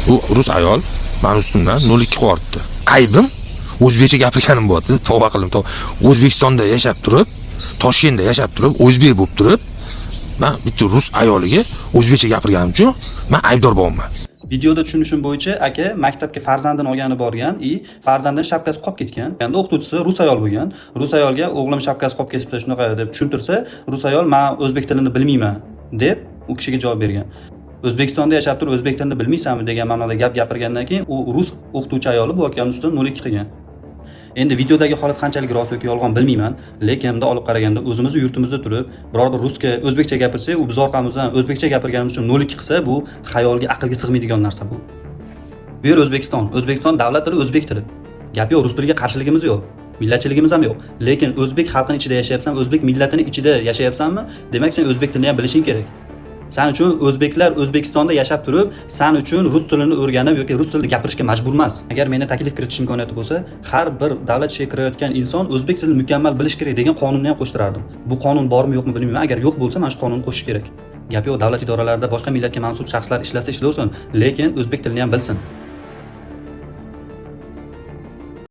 Bu rus ayol men ustimdan 0,2 qo'yibdi. Aybim o'zbekcha gapirganim bo'ldi. Tavba qildim. O'zbekistonda yashab turib, Toshkentda yashab turib, o'zbek bo'lib turib, men bitta rus ayoliga o'zbekcha gapirganim uchun men aybdor bo'laman. Videoda tushunishim bo'yicha aka maktabga farzandini olgani borgan, farzandining shapkasi qolib ketgan. Endi o'qituvchisi rus ayol bo'lgan. Rus ayolga o'g'lim shapkasi qolib ketibdi shunaqa deb tushuntirsa, rus ayol men o'zbek tilini bilmayman deb u kishiga javob bergan. O'zbekistonda yashab turib o'zbek tilini bilmaysanmi degan ma'noda gap gapirgandan keyin u rus o'qituvchi ayoli bu akaning ustidan 0,2 qilgan. Endi videodagi holat qanchalik rost yoki yolg'on bilmayman, lekin bunda olib qaraganda o'zimizni yurtimizda turib, biror bir ruscha, o'zbekcha gapirsak, u biz orqamizdan o'zbekcha gapirganimiz uchun 0,2 qilsa, bu xayolga, aqlga sig'maydigan narsa bu. Bu yer O'zbekiston davlat tili o'zbek tili. Gap yo'q, rus tiliga qarshiligimiz yo'q. Millatchiligimiz ham yo'q. Lekin o'zbek xalqining ichida yashayapsan, o'zbek millatining ichida yashayapsanmi? Demak, sen o'zbek tilini ham bilishing kerak. Sen uchun o'zbeklar O'zbekistonda yashab turib, sen uchun rus tilini o'rganib yoki rus tilida gapirishga majbur emas. Agar meni taklif kiritish imkoniyati bo'lsa, har bir davlat ishiga kirayotgan inson o'zbek tilini mukammal bilish kerak degan qonunni ham qo'shtirardim. Bu qonun bormi yo'qmi bilmayman. Agar yo'q bo'lsa, mana shu qonunni qo'shish kerak. Gap yo'q, davlat idoralarida boshqa millatga mansub shaxslar ishlasa ishlaversin, lekin o'zbek tilini ham bilsin.